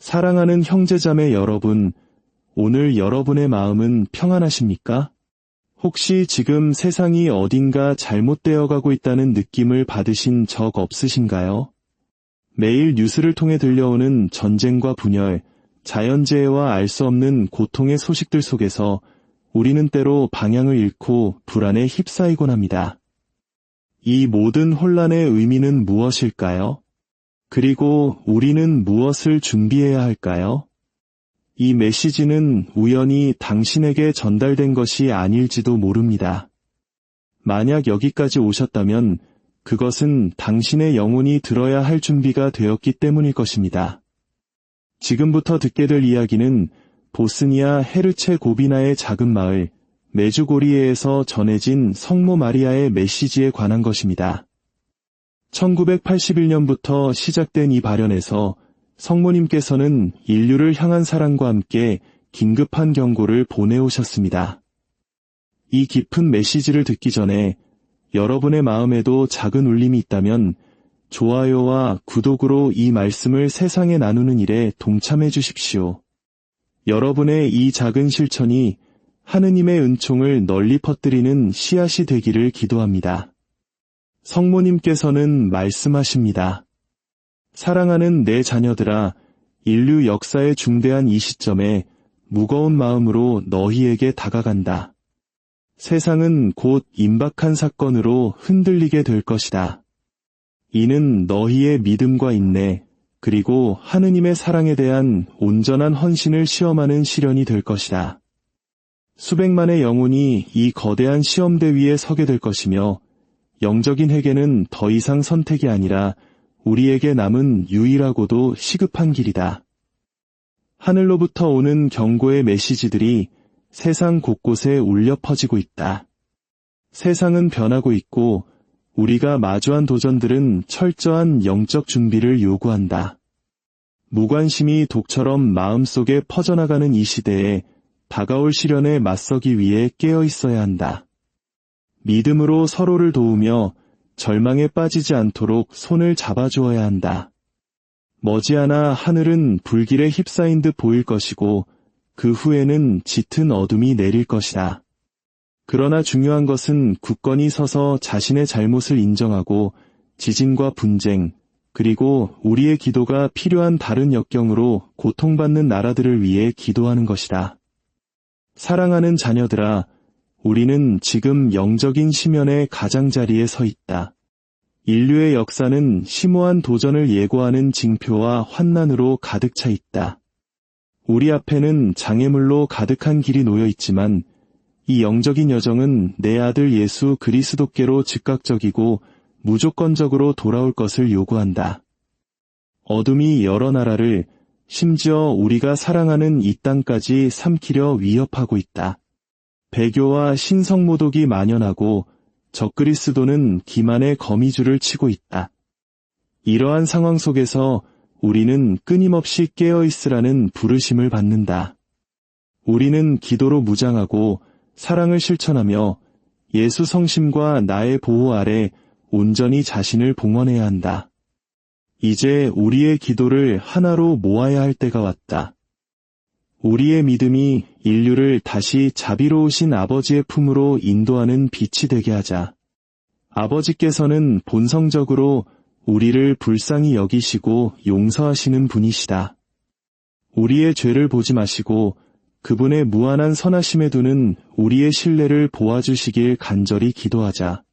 사랑하는 형제자매 여러분, 오늘 여러분의 마음은 평안하십니까? 혹시 지금 세상이 어딘가 잘못되어 가고 있다는 느낌을 받으신 적 없으신가요? 매일 뉴스를 통해 들려오는 전쟁과 분열, 자연재해와 알 수 없는 고통의 소식들 속에서 우리는 때로 방향을 잃고 불안에 휩싸이곤 합니다. 이 모든 혼란의 의미는 무엇일까요? 그리고 우리는 무엇을 준비해야 할까요? 이 메시지는 우연히 당신에게 전달된 것이 아닐지도 모릅니다. 만약 여기까지 오셨다면 그것은 당신의 영혼이 들어야 할 준비가 되었기 때문일 것입니다. 지금부터 듣게 될 이야기는 보스니아 헤르체고비나의 작은 마을 메주고리에에서 전해진 성모 마리아의 메시지에 관한 것입니다. 1981년부터 시작된 이 발현에서 성모님께서는 인류를 향한 사랑과 함께 긴급한 경고를 보내오셨습니다. 이 깊은 메시지를 듣기 전에 여러분의 마음에도 작은 울림이 있다면 좋아요와 구독으로 이 말씀을 세상에 나누는 일에 동참해 주십시오. 여러분의 이 작은 실천이 하느님의 은총을 널리 퍼뜨리는 씨앗이 되기를 기도합니다. 성모님께서는 말씀하십니다. 사랑하는 내 자녀들아, 인류 역사의 중대한 이 시점에 무거운 마음으로 너희에게 다가간다. 세상은 곧 임박한 사건으로 흔들리게 될 것이다. 이는 너희의 믿음과 인내, 그리고 하느님의 사랑에 대한 온전한 헌신을 시험하는 시련이 될 것이다. 수백만의 영혼이 이 거대한 시험대 위에 서게 될 것이며 영적인 회개는 더 이상 선택이 아니라 우리에게 남은 유일하고도 시급한 길이다. 하늘로부터 오는 경고의 메시지들이 세상 곳곳에 울려 퍼지고 있다. 세상은 변하고 있고 우리가 마주한 도전들은 철저한 영적 준비를 요구한다. 무관심이 독처럼 마음속에 퍼져나가는 이 시대에 다가올 시련에 맞서기 위해 깨어 있어야 한다. 믿음으로 서로를 도우며 절망에 빠지지 않도록 손을 잡아주어야 한다. 머지않아 하늘은 불길에 휩싸인 듯 보일 것이고 그 후에는 짙은 어둠이 내릴 것이다. 그러나 중요한 것은 굳건히 서서 자신의 잘못을 인정하고 지진과 분쟁, 그리고 우리의 기도가 필요한 다른 역경으로 고통받는 나라들을 위해 기도하는 것이다. 사랑하는 자녀들아, 우리는 지금 영적인 시면의 가장자리에 서 있다. 인류의 역사는 심오한 도전을 예고하는 징표와 환난으로 가득 차 있다. 우리 앞에는 장애물로 가득한 길이 놓여 있지만 이 영적인 여정은 내 아들 예수 그리스도께로 즉각적이고 무조건적으로 돌아올 것을 요구한다. 어둠이 여러 나라를, 심지어 우리가 사랑하는 이 땅까지 삼키려 위협하고 있다. 배교와 신성모독이 만연하고 적그리스도는 기만의 거미줄을 치고 있다. 이러한 상황 속에서 우리는 끊임없이 깨어있으라는 부르심을 받는다. 우리는 기도로 무장하고 사랑을 실천하며 예수 성심과 나의 보호 아래 온전히 자신을 봉헌해야 한다. 이제 우리의 기도를 하나로 모아야 할 때가 왔다. 우리의 믿음이 인류를 다시 자비로우신 아버지의 품으로 인도하는 빛이 되게 하자. 아버지께서는 본성적으로 우리를 불쌍히 여기시고 용서하시는 분이시다. 우리의 죄를 보지 마시고 그분의 무한한 선하심에 두는 우리의 신뢰를 보아주시길 간절히 기도하자.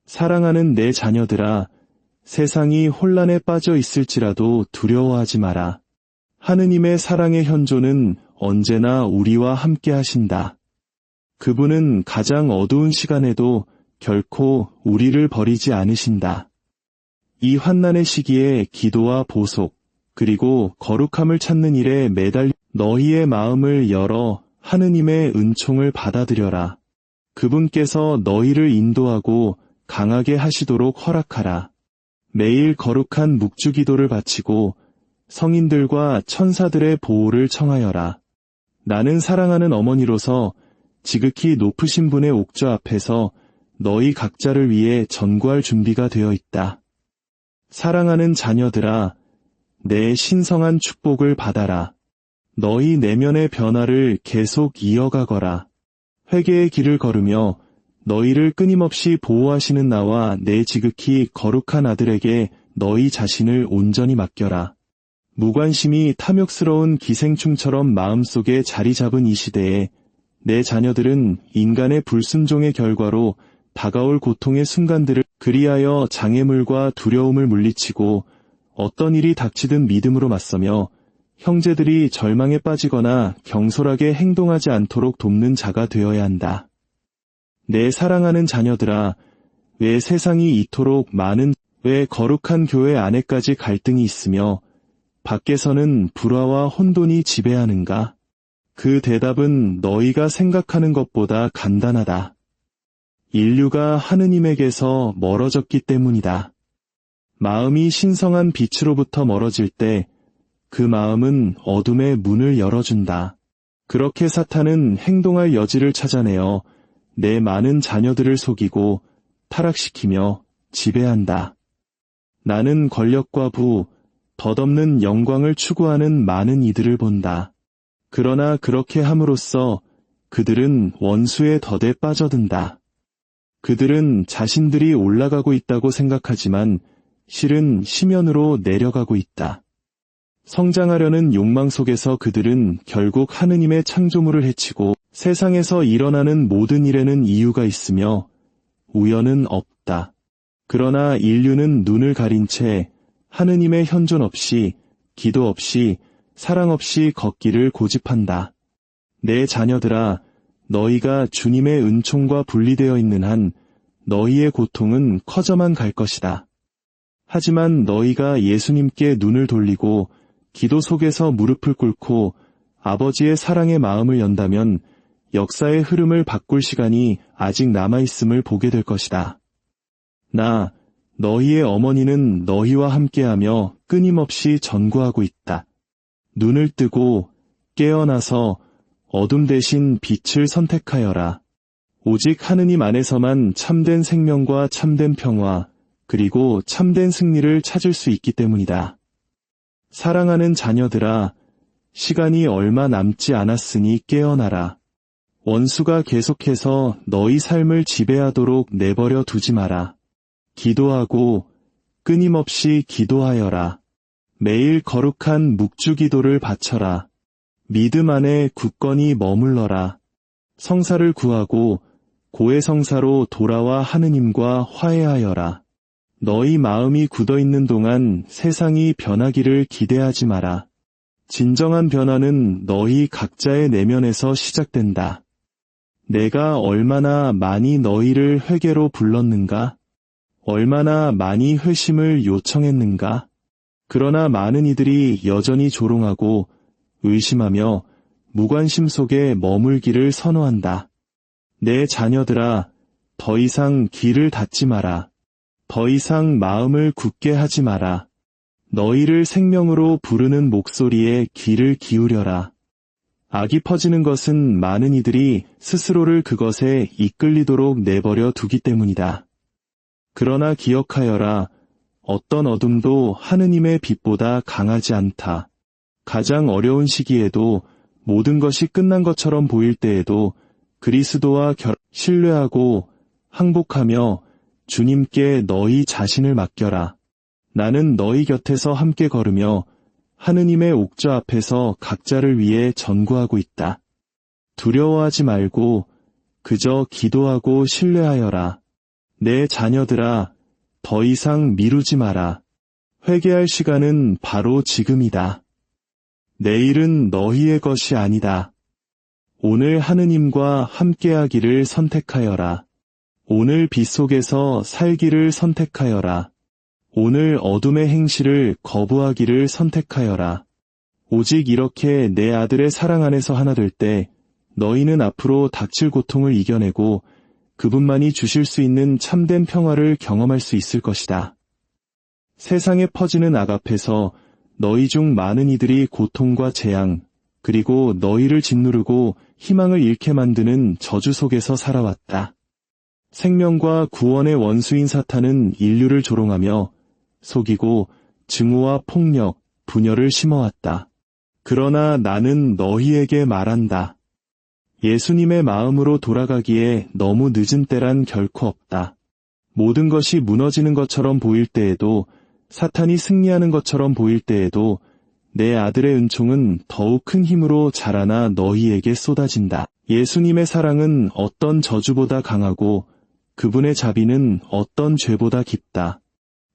사랑하는 내 자녀들아, 세상이 혼란에 빠져 있을지라도 두려워하지 마라. 하느님의 사랑의 현존은 언제나 우리와 함께 하신다. 그분은 가장 어두운 시간에도 결코 우리를 버리지 않으신다. 이 환난의 시기에 기도와 보속, 그리고 거룩함을 찾는 일에 매달려 너희의 마음을 열어 하느님의 은총을 받아들여라. 그분께서 너희를 인도하고 강하게 하시도록 허락하라. 매일 거룩한 묵주기도를 바치고 성인들과 천사들의 보호를 청하여라. 나는 사랑하는 어머니로서 지극히 높으신 분의 옥좌 앞에서 너희 각자를 위해 전구할 준비가 되어 있다. 사랑하는 자녀들아, 내 신성한 축복을 받아라. 너희 내면의 변화를 계속 이어가거라. 회개의 길을 걸으며 너희를 끊임없이 보호하시는 나와 내 지극히 거룩한 아들에게 너희 자신을 온전히 맡겨라. 무관심이 탐욕스러운 기생충처럼 마음속에 자리 잡은 이 시대에 내 자녀들은 인간의 불순종의 결과로 다가올 고통의 순간들을 그리하여 장애물과 두려움을 물리치고 어떤 일이 닥치든 믿음으로 맞서며 형제들이 절망에 빠지거나 경솔하게 행동하지 않도록 돕는 자가 되어야 한다. 내 사랑하는 자녀들아, 왜 세상이 이토록 왜 거룩한 교회 안에까지 갈등이 있으며 밖에서는 불화와 혼돈이 지배하는가? 그 대답은 너희가 생각하는 것보다 간단하다. 인류가 하느님에게서 멀어졌기 때문이다. 마음이 신성한 빛으로부터 멀어질 때 그 마음은 어둠의 문을 열어준다. 그렇게 사탄은 행동할 여지를 찾아내어 내 많은 자녀들을 속이고 타락시키며 지배한다. 나는 권력과 부, 덧없는 영광을 추구하는 많은 이들을 본다. 그러나 그렇게 함으로써 그들은 원수의 덫에 빠져든다. 그들은 자신들이 올라가고 있다고 생각하지만 실은 심연으로 내려가고 있다. 성장하려는 욕망 속에서 그들은 결국 하느님의 창조물을 해치고 세상에서 일어나는 모든 일에는 이유가 있으며 우연은 없다. 그러나 인류는 눈을 가린 채 하느님의 현존 없이, 기도 없이, 사랑 없이 걷기를 고집한다. 내 자녀들아, 너희가 주님의 은총과 분리되어 있는 한 너희의 고통은 커져만 갈 것이다. 하지만 너희가 예수님께 눈을 돌리고 기도 속에서 무릎을 꿇고 아버지의 사랑의 마음을 연다면 역사의 흐름을 바꿀 시간이 아직 남아있음을 보게 될 것이다. 너희의 어머니는 너희와 함께하며 끊임없이 전구하고 있다. 눈을 뜨고 깨어나서 어둠 대신 빛을 선택하여라. 오직 하느님 안에서만 참된 생명과 참된 평화, 그리고 참된 승리를 찾을 수 있기 때문이다. 사랑하는 자녀들아, 시간이 얼마 남지 않았으니 깨어나라. 원수가 계속해서 너희 삶을 지배하도록 내버려 두지 마라. 기도하고 끊임없이 기도하여라. 매일 거룩한 묵주기도를 바쳐라. 믿음 안에 굳건히 머물러라. 성사를 구하고 고해성사로 돌아와 하느님과 화해하여라. 너희 마음이 굳어있는 동안 세상이 변하기를 기대하지 마라. 진정한 변화는 너희 각자의 내면에서 시작된다. 내가 얼마나 많이 너희를 회개로 불렀는가? 얼마나 많이 회심을 요청했는가? 그러나 많은 이들이 여전히 조롱하고 의심하며 무관심 속에 머물기를 선호한다. 내 자녀들아, 더 이상 길을 닫지 마라. 더 이상 마음을 굳게 하지 마라. 너희를 생명으로 부르는 목소리에 귀를 기울여라. 악이 퍼지는 것은 많은 이들이 스스로를 그것에 이끌리도록 내버려 두기 때문이다. 그러나 기억하여라. 어떤 어둠도 하느님의 빛보다 강하지 않다. 가장 어려운 시기에도 모든 것이 끝난 것처럼 보일 때에도 그리스도와 신뢰하고 항복하며 주님께 너희 자신을 맡겨라. 나는 너희 곁에서 함께 걸으며 하느님의 옥좌 앞에서 각자를 위해 전구하고 있다. 두려워하지 말고 그저 기도하고 신뢰하여라. 내 자녀들아, 더 이상 미루지 마라. 회개할 시간은 바로 지금이다. 내일은 너희의 것이 아니다. 오늘 하느님과 함께하기를 선택하여라. 오늘 빛 속에서 살기를 선택하여라. 오늘 어둠의 행실을 거부하기를 선택하여라. 오직 이렇게 내 아들의 사랑 안에서 하나 될 때 너희는 앞으로 닥칠 고통을 이겨내고 그분만이 주실 수 있는 참된 평화를 경험할 수 있을 것이다. 세상에 퍼지는 악 앞에서 너희 중 많은 이들이 고통과 재앙, 그리고 너희를 짓누르고 희망을 잃게 만드는 저주 속에서 살아왔다. 생명과 구원의 원수인 사탄은 인류를 조롱하며 속이고 증오와 폭력, 분열을 심어왔다. 그러나 나는 너희에게 말한다. 예수님의 마음으로 돌아가기에 너무 늦은 때란 결코 없다. 모든 것이 무너지는 것처럼 보일 때에도, 사탄이 승리하는 것처럼 보일 때에도 내 아들의 은총은 더욱 큰 힘으로 자라나 너희에게 쏟아진다. 예수님의 사랑은 어떤 저주보다 강하고 그분의 자비는 어떤 죄보다 깊다.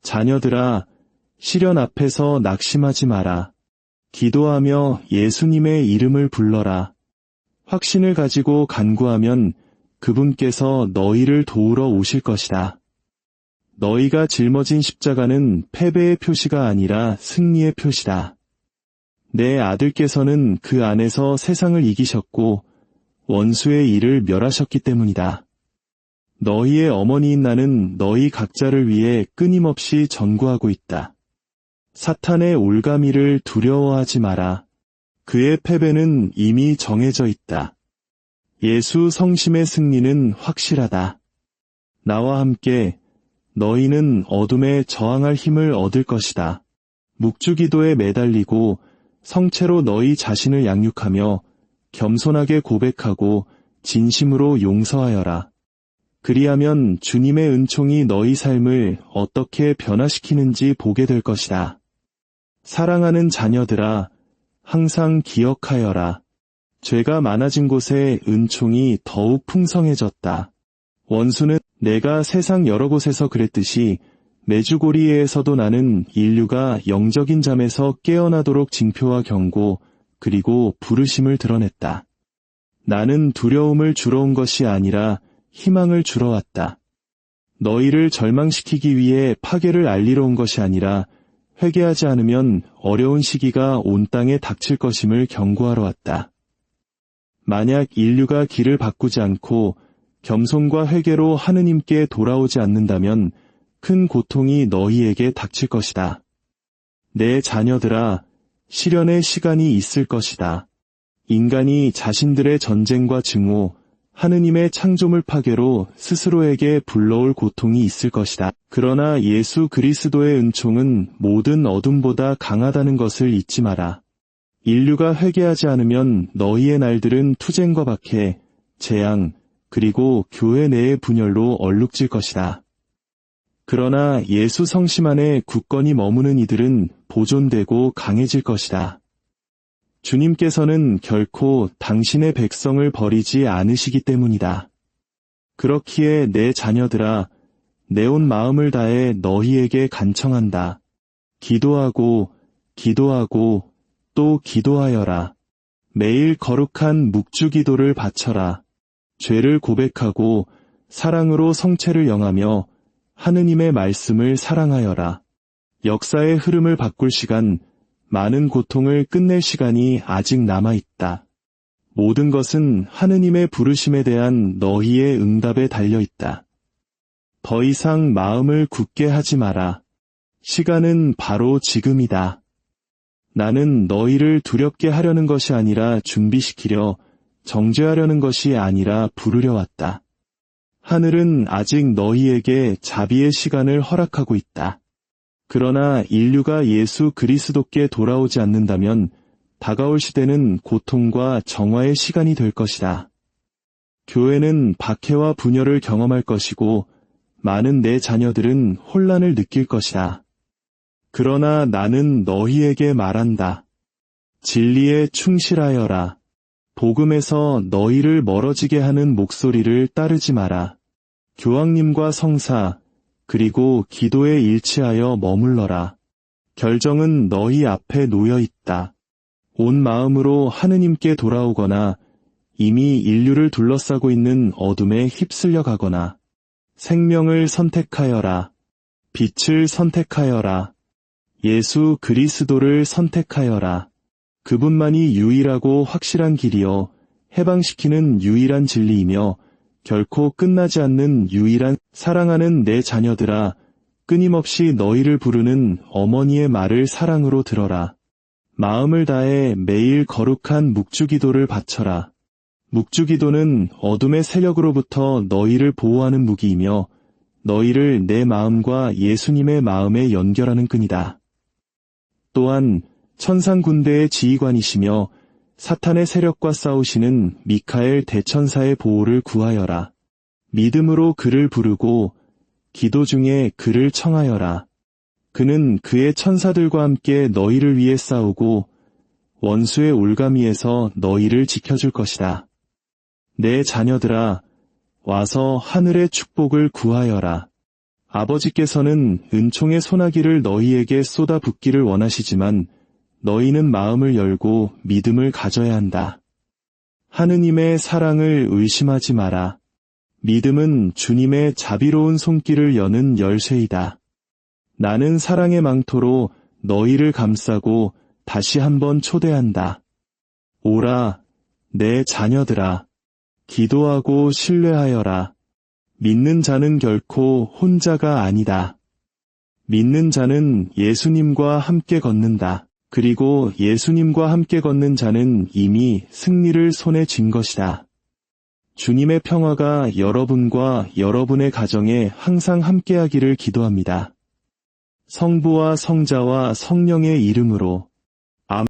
자녀들아, 시련 앞에서 낙심하지 마라. 기도하며 예수님의 이름을 불러라. 확신을 가지고 간구하면 그분께서 너희를 도우러 오실 것이다. 너희가 짊어진 십자가는 패배의 표시가 아니라 승리의 표시다. 내 아들께서는 그 안에서 세상을 이기셨고 원수의 일을 멸하셨기 때문이다. 너희의 어머니인 나는 너희 각자를 위해 끊임없이 전구하고 있다. 사탄의 올가미를 두려워하지 마라. 그의 패배는 이미 정해져 있다. 예수 성심의 승리는 확실하다. 나와 함께 너희는 어둠에 저항할 힘을 얻을 것이다. 묵주기도에 매달리고 성체로 너희 자신을 양육하며 겸손하게 고백하고 진심으로 용서하여라. 그리하면 주님의 은총이 너희 삶을 어떻게 변화시키는지 보게 될 것이다. 사랑하는 자녀들아, 항상 기억하여라. 죄가 많아진 곳에 은총이 더욱 풍성해졌다. 원수는 내가 세상 여러 곳에서 그랬듯이 메주고리에서도 나는 인류가 영적인 잠에서 깨어나도록 징표와 경고 그리고 부르심을 드러냈다. 나는 두려움을 주러 온 것이 아니라 희망을 주러 왔다. 너희를 절망시키기 위해 파괴를 알리러 온 것이 아니라 회개하지 않으면 어려운 시기가 온 땅에 닥칠 것임을 경고하러 왔다. 만약 인류가 길을 바꾸지 않고 겸손과 회개로 하느님께 돌아오지 않는다면 큰 고통이 너희에게 닥칠 것이다. 내 자녀들아, 시련의 시간이 있을 것이다. 인간이 자신들의 전쟁과 증오, 하느님의 창조물 파괴로 스스로에게 불러올 고통이 있을 것이다. 그러나 예수 그리스도의 은총은 모든 어둠보다 강하다는 것을 잊지 마라. 인류가 회개하지 않으면 너희의 날들은 투쟁과 박해, 재앙, 그리고 교회 내의 분열로 얼룩질 것이다. 그러나 예수 성심 안에 굳건히 머무는 이들은 보존되고 강해질 것이다. 주님께서는 결코 당신의 백성을 버리지 않으시기 때문이다. 그렇기에 내 자녀들아, 내 온 마음을 다해 너희에게 간청한다. 기도하고 기도하고 또 기도하여라. 매일 거룩한 묵주기도를 바쳐라. 죄를 고백하고 사랑으로 성체를 영하며 하느님의 말씀을 사랑하여라. 역사의 흐름을 바꿀 시간, 많은 고통을 끝낼 시간이 아직 남아있다. 모든 것은 하느님의 부르심에 대한 너희의 응답에 달려있다. 더 이상 마음을 굳게 하지 마라. 시간은 바로 지금이다. 나는 너희를 두렵게 하려는 것이 아니라 준비시키려, 정죄하려는 것이 아니라 부르려 왔다. 하늘은 아직 너희에게 자비의 시간을 허락하고 있다. 그러나 인류가 예수 그리스도께 돌아오지 않는다면 다가올 시대는 고통과 정화의 시간이 될 것이다. 교회는 박해와 분열을 경험할 것이고 많은 내 자녀들은 혼란을 느낄 것이다. 그러나 나는 너희에게 말한다. 진리에 충실하여라. 복음에서 너희를 멀어지게 하는 목소리를 따르지 마라. 교황님과 성사, 그리고 기도에 일치하여 머물러라. 결정은 너희 앞에 놓여 있다. 온 마음으로 하느님께 돌아오거나 이미 인류를 둘러싸고 있는 어둠에 휩쓸려 가거나 생명을 선택하여라. 빛을 선택하여라. 예수 그리스도를 선택하여라. 그분만이 유일하고 확실한 길이요 해방시키는 유일한 진리이며 결코 끝나지 않는 유일한 사랑하는 내 자녀들아, 끊임없이 너희를 부르는 어머니의 말을 사랑으로 들어라. 마음을 다해 매일 거룩한 묵주기도를 바쳐라. 묵주기도는 어둠의 세력으로부터 너희를 보호하는 무기이며 너희를 내 마음과 예수님의 마음에 연결하는 끈이다. 또한 천상 군대의 지휘관이시며 사탄의 세력과 싸우시는 미카엘 대천사의 보호를 구하여라. 믿음으로 그를 부르고 기도 중에 그를 청하여라. 그는 그의 천사들과 함께 너희를 위해 싸우고 원수의 올가미에서 너희를 지켜줄 것이다. 내 자녀들아, 와서 하늘의 축복을 구하여라. 아버지께서는 은총의 소나기를 너희에게 쏟아붓기를 원하시지만 너희는 마음을 열고 믿음을 가져야 한다. 하느님의 사랑을 의심하지 마라. 믿음은 주님의 자비로운 손길을 여는 열쇠이다. 나는 사랑의 망토로 너희를 감싸고 다시 한번 초대한다. 오라, 내 자녀들아. 기도하고 신뢰하여라. 믿는 자는 결코 혼자가 아니다. 믿는 자는 예수님과 함께 걷는다. 그리고 예수님과 함께 걷는 자는 이미 승리를 손에 쥔 것이다. 주님의 평화가 여러분과 여러분의 가정에 항상 함께하기를 기도합니다. 성부와 성자와 성령의 이름으로